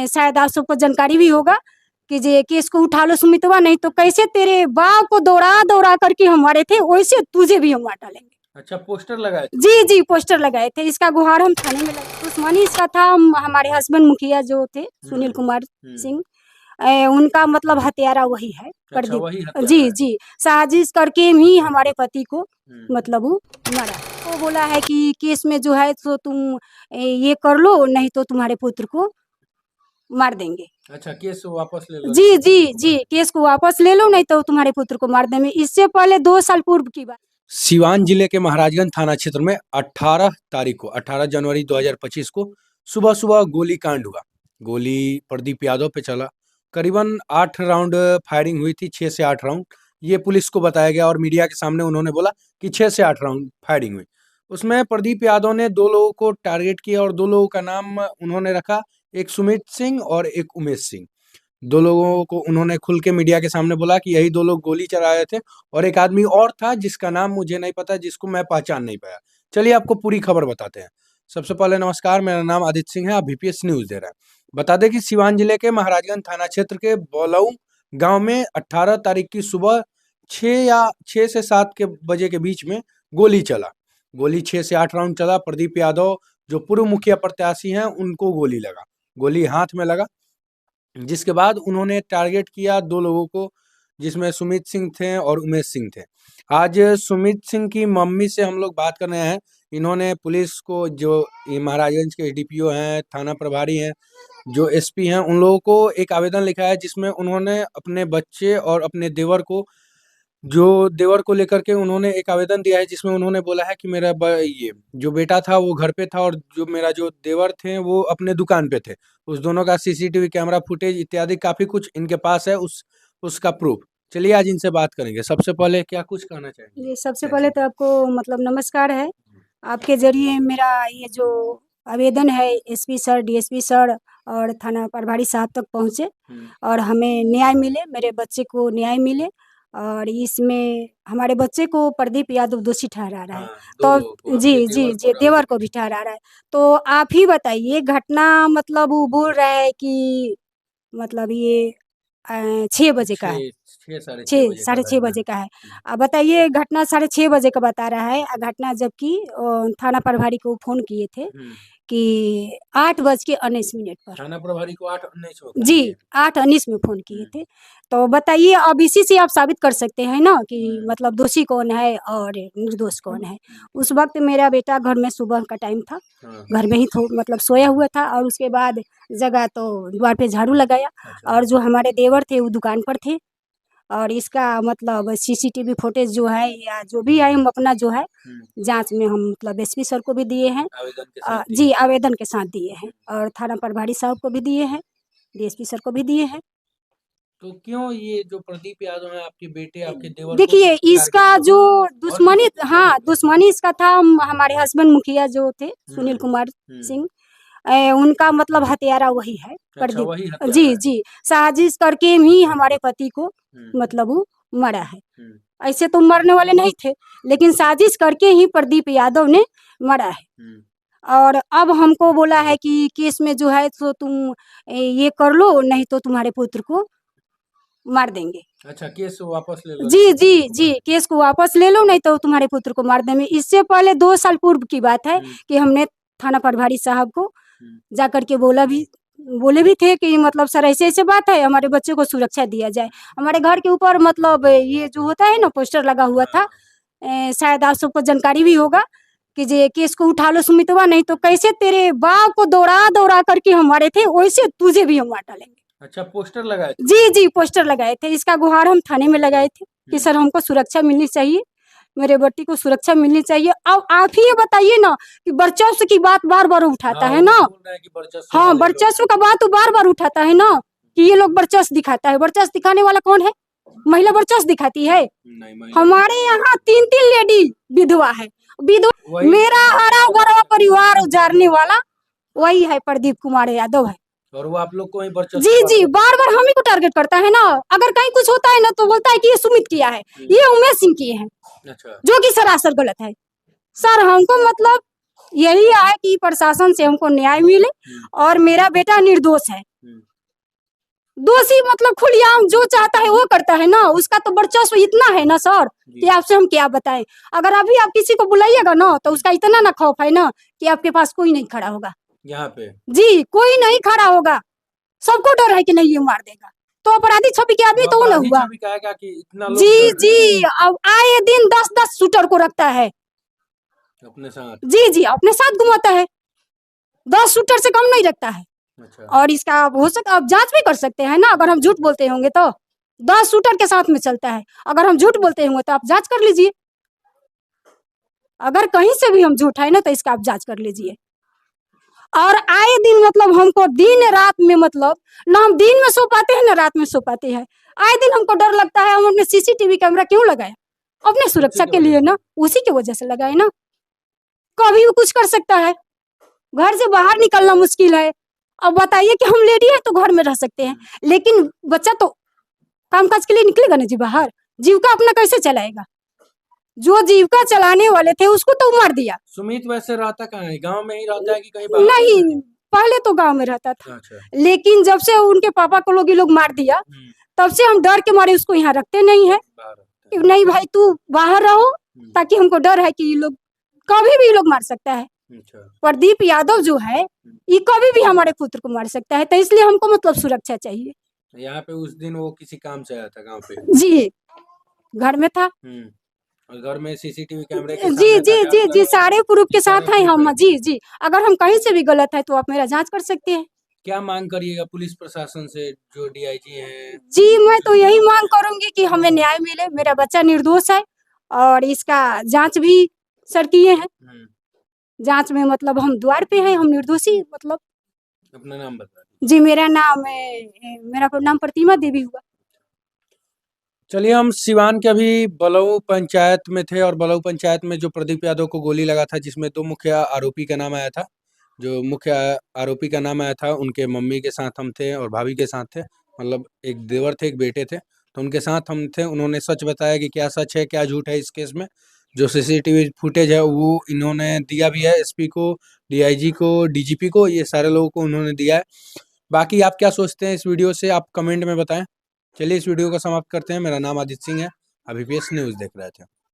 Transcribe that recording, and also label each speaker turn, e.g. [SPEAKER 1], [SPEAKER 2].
[SPEAKER 1] शायद आप सबको जानकारी भी होगा कि जे केस को उठा लो सुमितवा, नहीं तो कैसे तेरे बाप को दौड़ा दौड़ा करके हम मारे थे वैसे तुझे भी हम मार डालेंगे।
[SPEAKER 2] अच्छा, पोस्टर लगाए थे?
[SPEAKER 1] जी जी पोस्टर लगाए थे। इसका गुहार हम थाने में लगाए। दुश्मनी इसका था हमारे हस्बैंड मुखिया जो थे सुनील कुमार सिंह, उनका मतलब हत्यारा वही है
[SPEAKER 2] अच्छा, वही
[SPEAKER 1] प्रदीप। जी जी साजिश करके ही हमारे पति को मतलब वो मारा। वो बोला है कि केस में जो है तो तुम ये कर लो, नहीं तो तुम्हारे पुत्र को मार देंगे।
[SPEAKER 2] अच्छा, केस वापस ले लो।
[SPEAKER 1] जी जी जी केस को वापस ले लो, नहीं तो तुम्हारे पुत्र को मार देंगे। इससे पहले 2 साल पूर्व की बात।
[SPEAKER 2] सिवान जिले के महाराजगंज थाना क्षेत्र में 18 तारीख को 18 जनवरी 2025 को सुबह सुबह गोली कांड हुआ। गोली प्रदीप यादव पे चला। करीबन 8 राउंड फायरिंग हुई थी, 6 से 8 राउंड। ये पुलिस को बताया गया और मीडिया के सामने उन्होंने बोला कि 6 से 8 राउंड फायरिंग हुई। उसमें प्रदीप यादव ने 2 लोगों को टारगेट किया और 2 लोगों का नाम उन्होंने रखा, एक सुमित सिंह और एक उमेश सिंह। 2 लोगों को उन्होंने खुल के मीडिया के सामने बोला कि यही 2 लोग गोली चला रहे थे और एक आदमी और था जिसका नाम मुझे नहीं पता, जिसको मैं पहचान नहीं पाया। चलिए आपको पूरी खबर बताते हैं। सबसे पहले नमस्कार, मेरा नाम आदित्य सिंह है, आप VPS न्यूज़ दे रहे हैं। बता दें कि सिवान जिले के महाराजगंज थाना क्षेत्र के बौलऊ गांव में 18 तारीख की सुबह 6 से 7 के बजे के बीच में गोली चला। गोली 6 से 8 राउंड चला। प्रदीप यादव जो पूर्व मुखिया प्रत्याशी हैं उनको गोली लगा, गोली हाथ में लगा। जिसके बाद उन्होंने टारगेट किया 2 लोगों को, जिसमें सुमित सिंह थे और उमेश सिंह थे। आज सुमित सिंह की मम्मी से हम लोग बात कर रहे हैं। इन्होंने पुलिस को, जो महाराजगंज के DPO हैं, थाना प्रभारी हैं, जो SP हैं, उन लोगों को एक आवेदन लिखा है जिसमें उन्होंने अपने बच्चे और अपने देवर को लेकर के उन्होंने एक आवेदन दिया है, जिसमें उन्होंने बोला है कि मेरा ये जो बेटा था वो घर पे था और जो मेरा जो देवर थे वो अपने दुकान पे थे। उस दोनों का CCTV कैमरा फुटेज इत्यादि काफ़ी कुछ इनके पास है, उसका प्रूफ। चलिए आज इनसे बात करेंगे। सबसे पहले क्या कुछ कहना चाहेंगे?
[SPEAKER 1] जी सबसे पहले तो आपको मतलब नमस्कार है। आपके जरिए मेरा ये जो आवेदन है SP सर, DSP सर और थाना प्रभारी साहब तक पहुँचे और हमें न्याय मिले, मेरे बच्चे को न्याय मिले। और इसमें हमारे बच्चे को प्रदीप यादव दोषी ठहरा रहा है। तो जी जी जी देवर को भी ठहरा रहा है। तो आप ही बताइए, घटना मतलब वो बोल रहा है कि मतलब ये 6 बजे का है, 6 बजे का है। अब बताइए, घटना 6:30 बजे का बता रहा है। घटना जबकि थाना प्रभारी को फ़ोन किए थे कि 8:19 पर।
[SPEAKER 2] थाना प्रभारी को 8:19
[SPEAKER 1] जी 8:19 में फ़ोन किए थे। तो बताइए, अब इसी से आप साबित कर सकते हैं ना कि मतलब दोषी कौन है और निर्दोष कौन है। उस वक्त मेरा बेटा घर में सुबह का टाइम था, घर में ही मतलब सोया हुआ था और उसके बाद जगह तो द्वार पे झाड़ू लगाया। और जो हमारे देवर थे वो दुकान पर थे। और इसका मतलब CCTV फुटेज जो है या जो भी है, हम अपना जो है जांच में हम मतलब SP सर को भी दिए हैं, जी आवेदन के साथ दिए हैं, और थाना प्रभारी साहब को भी दिए हैं, DSP सर को भी दिए हैं।
[SPEAKER 2] तो क्यों ये जो प्रदीप यादव है आपके बेटे, आपके देवर,
[SPEAKER 1] देखिए इसका जो दुश्मनी, हाँ दुश्मनी इसका था हमारे हस्बैंड मुखिया जो थे सुनील कुमार सिंह, उनका मतलब हत्यारा वही है प्रदीप। जी जी साजिश करके ही हमारे पति को मतलब वो मरा है। ऐसे तो मरने वाले नहीं थे, लेकिन साजिश करके ही प्रदीप यादव ने मरा है। और अब हमको बोला है कि केस में जो है तो तुम ये कर लो, नहीं तो तुम्हारे पुत्र को मार देंगे।
[SPEAKER 2] अच्छा, केस वापस ले लो।
[SPEAKER 1] जी जी जी केस को वापस ले लो, नहीं तो तुम्हारे पुत्र को मार देंगे। इससे पहले 2 साल पूर्व की बात है कि हमने थाना प्रभारी साहब को जाकर के बोले भी थे कि मतलब सर ऐसे ऐसे बात है, हमारे बच्चे को सुरक्षा दिया जाए। हमारे घर के ऊपर मतलब ये जो होता है ना पोस्टर लगा हुआ था, शायद आप सबको जानकारी भी होगा कि जे केस को उठा लो सुमितवा, नहीं तो कैसे तेरे बाप को दौड़ा दौड़ा करके हम मारे थे वैसे तुझे भी हम मार डालेंगे।
[SPEAKER 2] अच्छा, पोस्टर लगाए थे?
[SPEAKER 1] जी जी पोस्टर लगाए थे। इसका गुहार हम थाने में लगाए थे कि सर हमको सुरक्षा मिलनी चाहिए, मेरे बेटी को सुरक्षा मिलनी चाहिए। अब आप ही ये बताइए ना कि वर्चस्व की बात बार बार उठाता है ना। हाँ वर्चस्व का बात बार बार उठाता है ना कि ये लोग वर्चस्व दिखाता है। वर्चस्व दिखाने वाला कौन है? महिला वर्चस्व दिखाती है? हमारे यहाँ 3 लेडी विधवा है। विधवा मेरा हरा भरा परिवार उजाड़ने वाला वही है प्रदीप कुमार यादव है।
[SPEAKER 2] और वो आप लोग को ही वर्चस्व,
[SPEAKER 1] जी जी बार बार हम ही को टारगेट करता है ना। अगर कहीं कुछ होता है ना तो बोलता है कि ये सुमित किया है, ये उमेश सिंह किए हैं। अच्छा। जो कि सरासर गलत है। सर हमको मतलब यही है कि प्रशासन से हमको न्याय मिले और मेरा बेटा निर्दोष है। दोषी मतलब खुलेआम जो चाहता है वो करता है ना, उसका तो वर्चस्व इतना है ना सर कि आपसे हम क्या बताएं। अगर अभी आप किसी को बुलाइएगा ना तो उसका इतना ना खौफ है ना कि आपके पास कोई नहीं खड़ा होगा
[SPEAKER 2] यहाँ पे।
[SPEAKER 1] जी, कोई नहीं खड़ा होगा, सबको डर है कि नहीं ये मार देगा। तो अपराधी छवि के आदमी तो वो ना
[SPEAKER 2] अपराधी
[SPEAKER 1] हुआ
[SPEAKER 2] छवि का है क्या कि इतना लोग
[SPEAKER 1] जी
[SPEAKER 2] डर रहे हैं
[SPEAKER 1] जी। अब आए दिन 10-10 शूटर को रखता है
[SPEAKER 2] अपने साथ।
[SPEAKER 1] जी जी, अपने साथ घुमाता है, 10 शूटर से कम नहीं रखता है।
[SPEAKER 2] अच्छा।
[SPEAKER 1] और इसका आप हो सकता आप जांच भी कर सकते हैं ना, अगर हम झूठ बोलते होंगे तो 10 शूटर के साथ में चलता है, अगर हम झूठ बोलते होंगे तो आप जांच कर लीजिए, अगर कहीं से भी हम झूठ है ना तो इसका आप जांच कर लीजिए। और आए दिन मतलब हमको दिन रात में मतलब ना हम दिन में सो पाते हैं ना रात में सो पाते हैं, आए दिन हमको डर लगता है। हम अपने सीसीटीवी कैमरा क्यों लगाए? अपने सुरक्षा के लिए ना, उसी की वजह से लगाए ना, कभी भी कुछ कर सकता है, घर से बाहर निकलना मुश्किल है। अब बताइए कि हम लेडी है तो घर में रह सकते हैं, लेकिन बच्चा तो कामकाज के लिए निकलेगा ना जी बाहर, जीविका अपना कैसे चलाएगा? जो जीविका चलाने वाले थे उसको तो मार दिया।
[SPEAKER 2] सुमित वैसे रहता कहाँ है, गांव में ही रहता है कि कहीं बाहर
[SPEAKER 1] नहीं,
[SPEAKER 2] रहता है?
[SPEAKER 1] पहले तो गांव में रहता था,
[SPEAKER 2] अच्छा।
[SPEAKER 1] लेकिन जब से उनके पापा को लोग ये लोग मार दिया तब से हम डर के मारे उसको यहाँ रखते नहीं है
[SPEAKER 2] बाहर रहता
[SPEAKER 1] कि नहीं भाई तू बाहर रहो,
[SPEAKER 2] है।
[SPEAKER 1] ताकि हमको डर है कि ये लोग कभी भी ये लोग मार सकता है।
[SPEAKER 2] अच्छा।
[SPEAKER 1] प्रदीप यादव जो है ये कभी भी हमारे पुत्र को मार सकता है, तो इसलिए हमको मतलब सुरक्षा चाहिए।
[SPEAKER 2] यहाँ पे उस दिन वो किसी काम से आया था गांव पे।
[SPEAKER 1] जी, घर में था।
[SPEAKER 2] और घर में सीसीटीवी कैमरे के
[SPEAKER 1] जी
[SPEAKER 2] सामने था
[SPEAKER 1] जी
[SPEAKER 2] कि
[SPEAKER 1] जी
[SPEAKER 2] आपका
[SPEAKER 1] जी, सारे प्रूफ के
[SPEAKER 2] सारे
[SPEAKER 1] साथ हैं
[SPEAKER 2] प्रूफ
[SPEAKER 1] हम
[SPEAKER 2] है।
[SPEAKER 1] जी जी। अगर हम कहीं से भी गलत है तो आप मेरा जांच कर सकते हैं।
[SPEAKER 2] क्या मांग करिएगा पुलिस प्रशासन से, जो डीआईजी हैं?
[SPEAKER 1] जी, मैं तो यही मांग करूंगी कि हमें न्याय मिले, मेरा बच्चा निर्दोष है और इसका जांच भी सर किए हैं, जांच में मतलब हम द्वार पे हैं, हम निर्दोषी मतलब।
[SPEAKER 2] अपना नाम बता।
[SPEAKER 1] जी, मेरा नाम प्रतिमा देवी हुआ।
[SPEAKER 2] चलिए, हम सिवान के अभी बलऊ पंचायत में थे और बलऊ पंचायत में जो प्रदीप यादव को गोली लगा था, जिसमें 2 मुख्य आरोपी का नाम आया था। जो मुख्य आरोपी का नाम आया था, उनके मम्मी के साथ हम थे और भाभी के साथ थे। मतलब एक देवर थे, एक बेटे थे, तो उनके साथ हम थे। उन्होंने सच बताया कि क्या सच है, क्या झूठ है इस केस में। जो सीसीटीवी फुटेज है वो इन्होंने दिया भी है, एसपी को, डीआईजी को, डीजीपी को, ये सारे लोगों को उन्होंने दिया है। बाकी आप क्या सोचते हैं इस वीडियो से, आप कमेंट में बताएं। चलिए इस वीडियो को समाप्त करते हैं। मेरा नाम आदित्य सिंह है, अभी पेश न्यूज़ देख रहे थे।